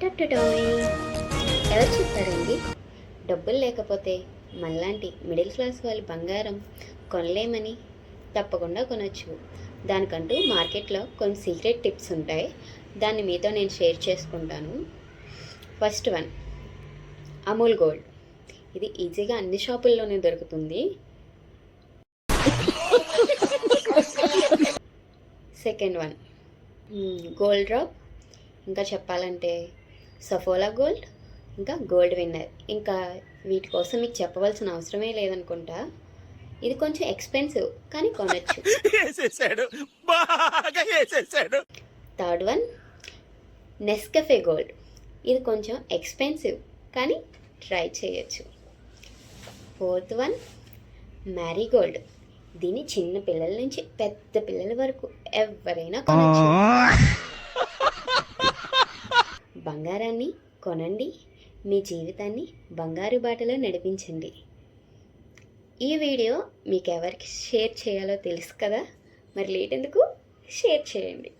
టట్టటాయ్. ఎవరు చెప్పారండి డబ్బులు లేకపోతే మనలాంటి మిడిల్ క్లాస్ వాళ్ళు బంగారం కొనలేమని? తప్పకుండా కొనొచ్చు. దానికంటూ మార్కెట్లో కొన్ని సీక్రెట్ టిప్స్ ఉంటాయి. దాన్ని మీతో నేను షేర్ చేసుకుంటాను. First one, Amul gold. ఇది ఈజీగా అన్ని షాపుల్లోనే దొరుకుతుంది. Second one, gold drop. ఇంకా చెప్పాలంటే సఫోలా గోల్డ్, ఇంకా గోల్డ్ విన్నర్. ఇంకా వీటి కోసం మీకు చెప్పవలసిన అవసరమే లేదనుకుంటా. ఇది కొంచెం ఎక్స్పెన్సివ్ కానీ కొనొచ్చు. Third one, Nescafe gold. ఇది కొంచెం ఎక్స్పెన్సివ్ కానీ ట్రై చేయొచ్చు. Fourth one, Marigold. దీన్ని చిన్న పిల్లల నుంచి పెద్ద పిల్లల వరకు ఎవరైనా కొనొచ్చు. బంగారాన్ని కొనండి, మీ జీవితాన్ని బంగారు బాటలో నడిపించండి. ఈ వీడియో మీకు ఎవరికి షేర్ చేయాలో తెలుసు కదా, మరి లేట్ ఎందుకు, షేర్ చేయండి.